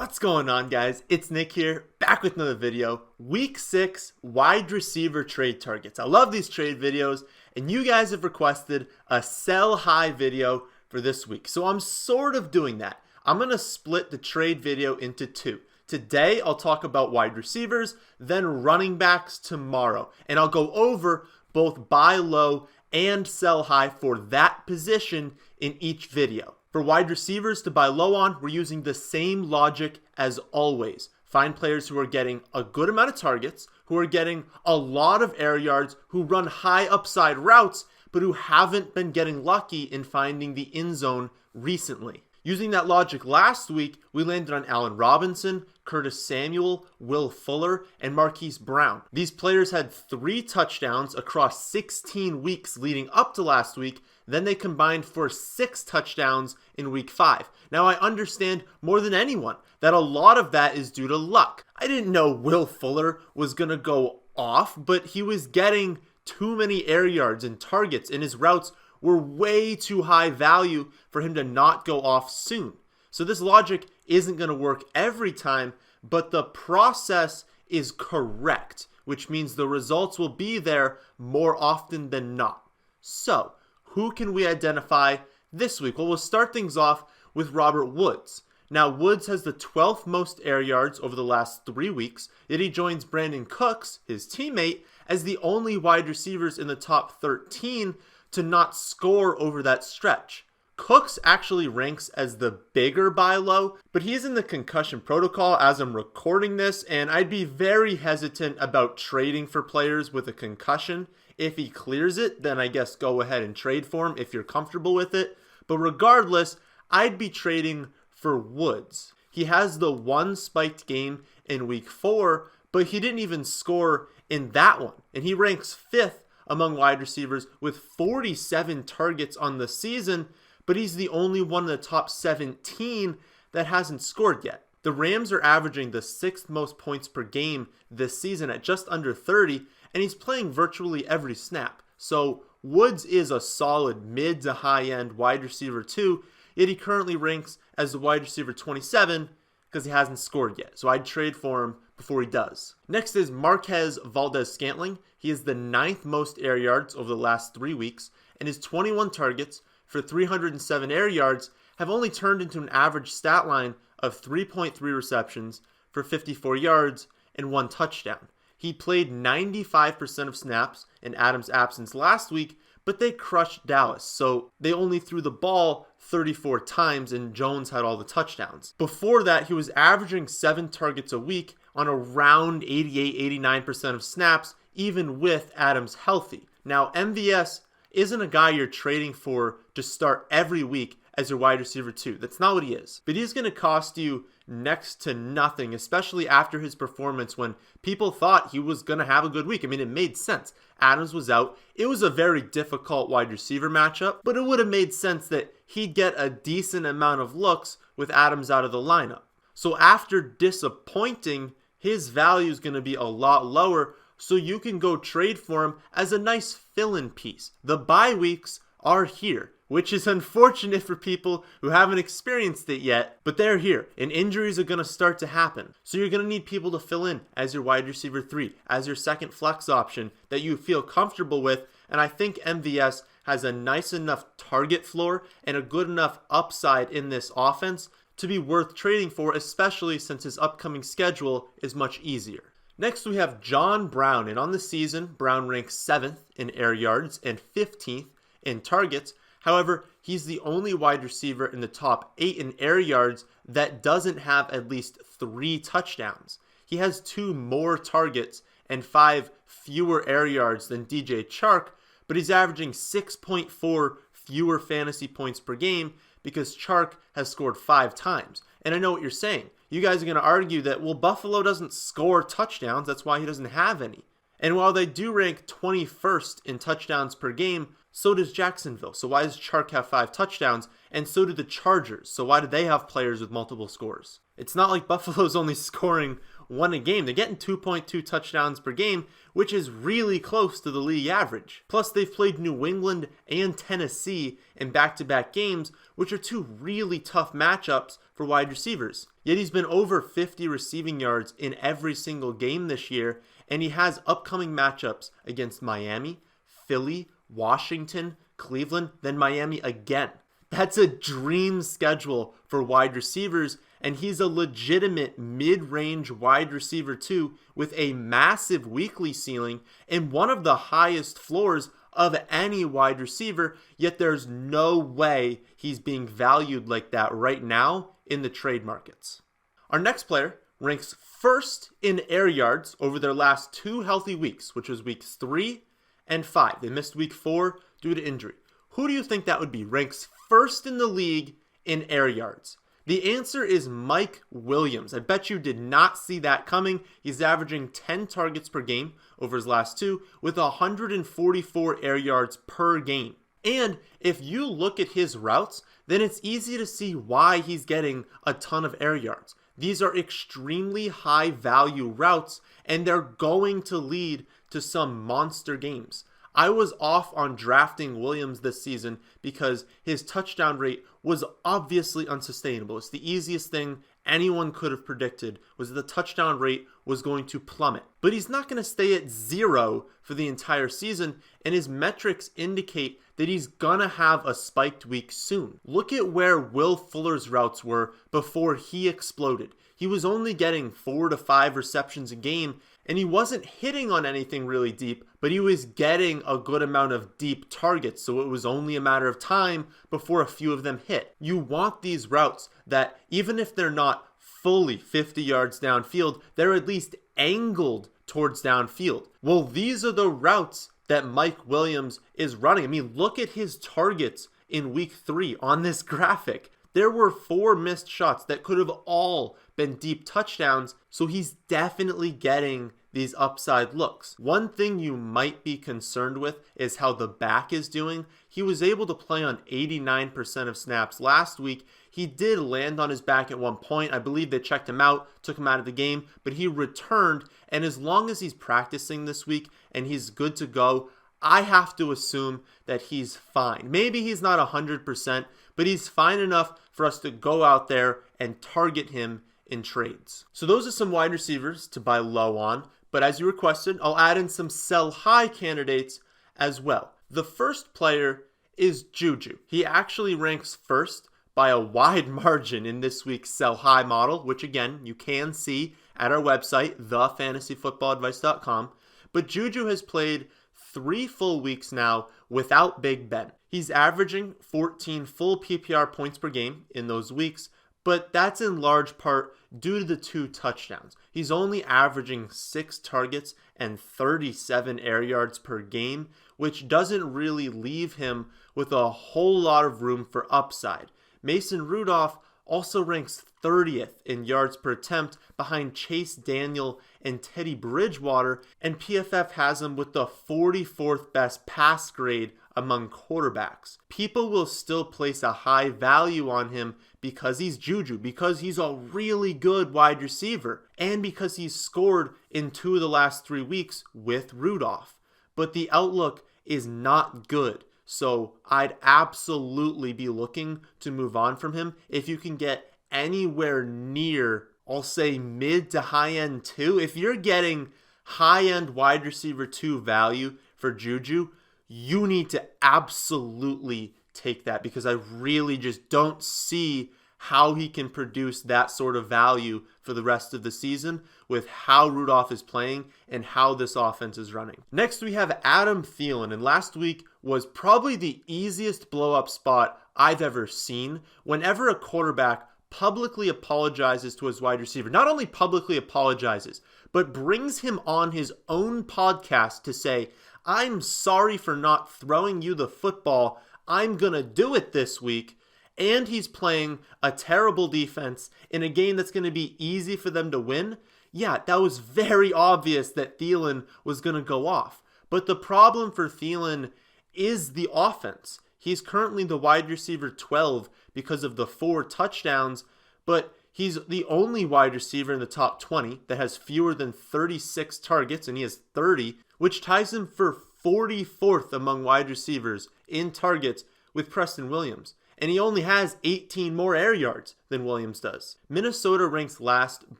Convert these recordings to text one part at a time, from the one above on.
What's going on, guys? It's Nick here, back with another video. Week 6 wide receiver trade targets. I love these trade videos, and you guys have requested a sell high video for this week. So I'm sort of doing that. I'm going to split the trade video into two. Today, I'll talk about wide receivers, then running backs tomorrow. And I'll go over both buy low and sell high for that position in each video. For wide receivers to buy low on, we're using the same logic as always. Find players who are getting a good amount of targets, who are getting a lot of air yards, who run high upside routes, but who haven't been getting lucky in finding the end zone recently. Using that logic last week, we landed on Allen Robinson, Curtis Samuel, Will Fuller, and Marquise Brown. These players had 3 touchdowns across 16 weeks leading up to last week. Then they combined for 6 touchdowns in week 5. Now I understand more than anyone that a lot of that is due to luck. I didn't know Will Fuller was going to go off, but he was getting too many air yards and targets, and his routes were way too high value for him to not go off soon. So this logic isn't going to work every time, but the process is correct, which means the results will be there more often than not. So who can we identify this week? Well, we'll start things off with Robert Woods. Now, Woods has the 12th most air yards over the last 3 weeks, yet he joins Brandon Cooks, his teammate, as the only wide receivers in the top 13 to not score over that stretch. Cooks actually ranks as the bigger buy low, but he's in the concussion protocol as I'm recording this, and I'd be very hesitant about trading for players with a concussion. If he clears it, then I guess go ahead and trade for him if you're comfortable with it. But regardless, I'd be trading for Woods. He has the 1 spiked game in week 4, but he didn't even score in that one. And he ranks 5th among wide receivers with 47 targets on the season, but he's the only one in the top 17 that hasn't scored yet. The Rams are averaging the 6th most points per game this season at just under 30, and he's playing virtually every snap. So Woods is a solid mid to high end wide receiver too, yet he currently ranks as the wide receiver 27 because he hasn't scored yet. So I'd trade for him before he does. Next is Marquez Valdes-Scantling. He is the 9th most air yards over the last 3 weeks, and his 21 targets for 307 air yards have only turned into an average stat line of 3.3 receptions for 54 yards and 1 touchdown. He played 95% of snaps in Adams' absence last week, but they crushed Dallas, so they only threw the ball 34 times and Jones had all the touchdowns. Before that, he was averaging 7 targets a week on around 88-89% of snaps, even with Adams healthy. Now, MVS isn't a guy you're trading for to start every week as your wide receiver 2. That's not what he is. But he's going to cost you next to nothing, especially after his performance when people thought he was going to have a good week. I mean, it made sense. Adams was out. It was a very difficult wide receiver matchup, but it would have made sense that he'd get a decent amount of looks with Adams out of the lineup. So after disappointing, his value is going to be a lot lower, so you can go trade for him as a nice fill-in piece. The bye weeks are here, which is unfortunate for people who haven't experienced it yet, but they're here, and injuries are going to start to happen. So you're going to need people to fill in as your wide receiver 3, as your second flex option that you feel comfortable with, and I think MVS has a nice enough target floor and a good enough upside in this offense to be worth trading for, especially since his upcoming schedule is much easier. Next, we have John Brown, and on the season, Brown ranks 7th in air yards and 15th in targets. However, he's the only wide receiver in the top 8 in air yards that doesn't have at least 3 touchdowns. He has 2 more targets and 5 fewer air yards than DJ Chark, but he's averaging 6.4 fewer fantasy points per game because Chark has scored 5 times. And I know what you're saying. You guys are going to argue that, well, Buffalo doesn't score touchdowns, that's why he doesn't have any. And while they do rank 21st in touchdowns per game, so does Jacksonville. So why does Chark have 5 touchdowns? And so do the Chargers. So why do they have players with multiple scores? It's not like Buffalo's only scoring won a game. They're getting 2.2 touchdowns per game, which is really close to the league average. Plus, they've played New England and Tennessee in back-to-back games, which are two really tough matchups for wide receivers. Yet he's been over 50 receiving yards in every single game this year, and he has upcoming matchups against Miami, Philly, Washington, Cleveland, then Miami again. That's a dream schedule for wide receivers, and he's a legitimate mid-range wide receiver too, with a massive weekly ceiling and one of the highest floors of any wide receiver, yet there's no way he's being valued like that right now in the trade markets. Our next player ranks first in air yards over their last 2 healthy weeks, which was weeks 3 and 5. They missed week 4 due to injury. Who do you think that would be? Ranks first in the league in air yards. The answer is Mike Williams. I bet you did not see that coming. He's averaging 10 targets per game over his last 2 with 144 air yards per game. And if you look at his routes, then it's easy to see why he's getting a ton of air yards. These are extremely high value routes, and they're going to lead to some monster games. I was off on drafting Williams this season because his touchdown rate was obviously unsustainable. It's the easiest thing anyone could have predicted, was that the touchdown rate was going to plummet. But he's not going to stay at 0 for the entire season, and his metrics indicate that he's gonna have a spiked week soon. Look at where Will Fuller's routes were before he exploded. He was only getting 4 to 5 receptions a game, and he wasn't hitting on anything really deep, but he was getting a good amount of deep targets, so it was only a matter of time before a few of them hit. You want these routes that, even if they're not fully 50 yards downfield, they're at least angled towards downfield. Well, these are the routes that Mike Williams is running. I mean, look at his targets in week 3 on this graphic. There were 4 missed shots that could have all been deep touchdowns, so he's definitely getting these upside looks. One thing you might be concerned with is how the back is doing. He was able to play on 89% of snaps last week. He did land on his back at one point. I believe they checked him out, took him out of the game, but he returned, and as long as he's practicing this week and he's good to go, I have to assume that he's fine. Maybe he's not 100%, but he's fine enough for us to go out there and target him in trades. So those are some wide receivers to buy low on, but as you requested, I'll add in some sell high candidates as well. The first player is Juju. He actually ranks first by a wide margin in this week's sell high model, which again, you can see at our website, thefantasyfootballadvice.com. But Juju has played 3 full weeks now without Big Ben. He's averaging 14 full PPR points per game in those weeks, but that's in large part due to the 2 touchdowns. He's only averaging 6 targets and 37 air yards per game, which doesn't really leave him with a whole lot of room for upside. Mason Rudolph also ranks 30th in yards per attempt behind Chase Daniel and Teddy Bridgewater, and PFF has him with the 44th best pass grade among quarterbacks. People will still place a high value on him because he's Juju, because he's a really good wide receiver, and because he's scored in 2 of the last 3 weeks with Rudolph. But the outlook is not good. So I'd absolutely be looking to move on from him. If you can get anywhere near, I'll say mid to high end 2, if you're getting high end wide receiver 2 value for Juju, you need to absolutely take that, because I really just don't see how he can produce that sort of value for the rest of the season with how Rudolph is playing and how this offense is running. Next, we have Adam Thielen, and last week was probably the easiest blow-up spot I've ever seen. Whenever a quarterback publicly apologizes to his wide receiver, not only publicly apologizes, but brings him on his own podcast to say, "I'm sorry for not throwing you the football. I'm going to do it this week." And he's playing a terrible defense in a game that's going to be easy for them to win. Yeah, that was very obvious that Thielen was going to go off. But the problem for Thielen is the offense. He's currently the wide receiver 12 because of the 4 touchdowns, but He's the only wide receiver in the top 20 that has fewer than 36 targets, and he has 30, which ties him for 44th among wide receivers in targets with Preston Williams. And he only has 18 more air yards than Williams does. Minnesota ranks last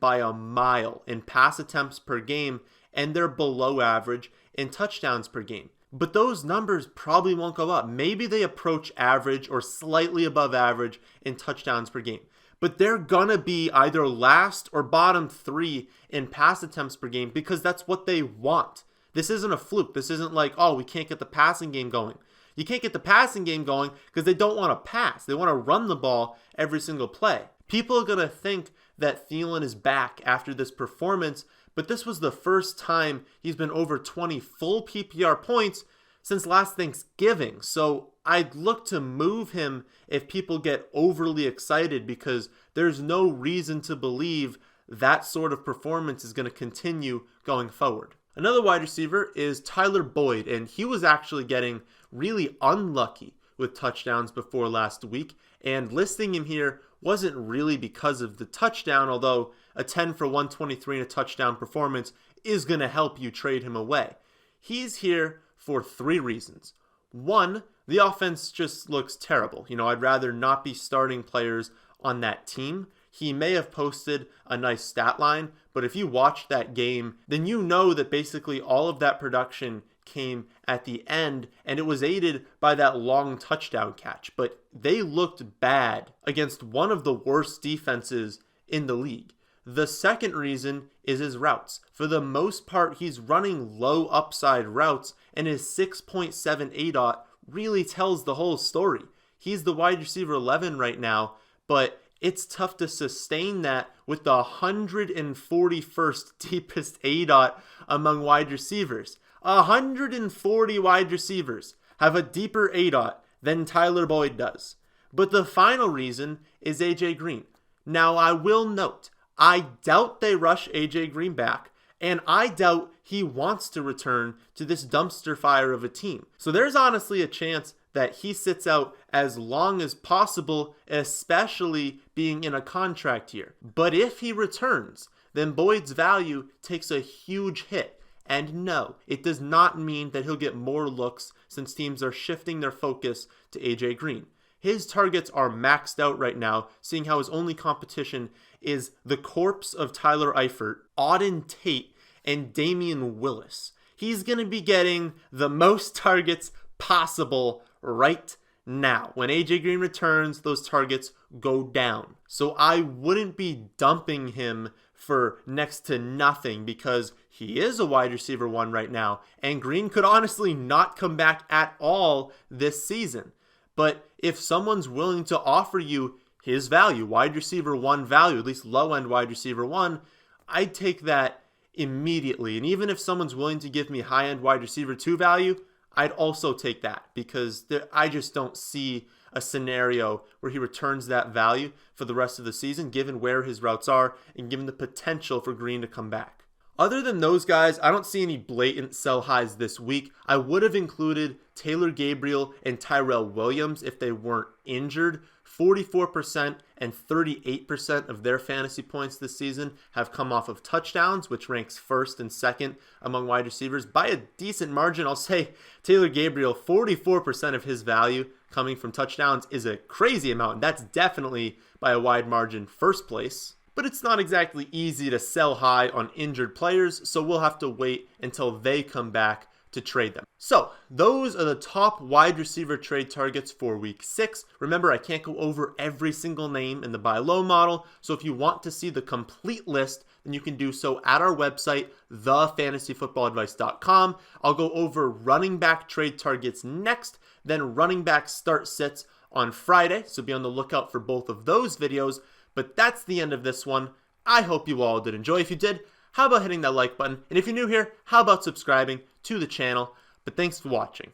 by a mile in pass attempts per game, and they're below average in touchdowns per game. But those numbers probably won't go up. Maybe they approach average or slightly above average in touchdowns per game. But they're gonna be either last or bottom 3 in pass attempts per game because that's what they want. This isn't a fluke. This isn't like, oh, we can't get the passing game going. You can't get the passing game going because they don't want to pass. They want to run the ball every single play. People are going to think that Thielen is back after this performance, but this was the first time he's been over 20 full PPR points since last Thanksgiving. So I'd look to move him if people get overly excited because there's no reason to believe that sort of performance is going to continue going forward. Another wide receiver is Tyler Boyd, and he was actually getting really unlucky with touchdowns before last week, and listing him here wasn't really because of the touchdown, although a 10 for 123 and a touchdown performance is going to help you trade him away. He's here for 3 reasons. 1, the offense just looks terrible. I'd rather not be starting players on that team. He may have posted a nice stat line, but if you watched that game, then you know that basically all of that production came at the end, and it was aided by that long touchdown catch. But they looked bad against one of the worst defenses in the league. The second reason is his routes. For the most part, he's running low upside routes, and his 6.7 ADOT really tells the whole story. He's the wide receiver 11 right now, but it's tough to sustain that with the 141st deepest ADOT among wide receivers. 140 wide receivers have a deeper ADOT than Tyler Boyd does. But the final reason is AJ Green. Now, I will note, I doubt they rush AJ Green back, and I doubt he wants to return to this dumpster fire of a team. So there's honestly a chance that he sits out as long as possible, especially being in a contract year. But if he returns, then Boyd's value takes a huge hit. And no, it does not mean that he'll get more looks since teams are shifting their focus to AJ Green. His targets are maxed out right now, seeing how his only competition is the corpse of Tyler Eifert, Auden Tate, and Damian Willis. He's going to be getting the most targets possible right now. When AJ Green returns, those targets go down. So I wouldn't be dumping him for next to nothing because he is a wide receiver 1 right now, and Green could honestly not come back at all this season. But if someone's willing to offer you his value, wide receiver 1 value, at least low-end wide receiver 1, I'd take that immediately. And even if someone's willing to give me high-end wide receiver 2 value, I'd also take that because I just don't see a scenario where he returns that value for the rest of the season, given where his routes are and given the potential for Green to come back. Other than those guys, I don't see any blatant sell highs this week. I would have included Taylor Gabriel and Tyrell Williams if they weren't injured. 44% and 38% of their fantasy points this season have come off of touchdowns, which ranks first and second among wide receivers by a decent margin. I'll say Taylor Gabriel, 44% of his value coming from touchdowns is a crazy amount, and that's definitely by a wide margin first place. But it's not exactly easy to sell high on injured players, so we'll have to wait until they come back to trade them. So those are the top wide receiver trade targets for week 6. Remember, I can't go over every single name in the buy low model, so if you want to see the complete list, then you can do so at our website, thefantasyfootballadvice.com. I'll go over running back trade targets next, then running back start sits on Friday, so be on the lookout for both of those videos. But that's the end of this one. I hope you all did enjoy. If you did, how about hitting that like button? And if you're new here, how about subscribing to the channel? But thanks for watching.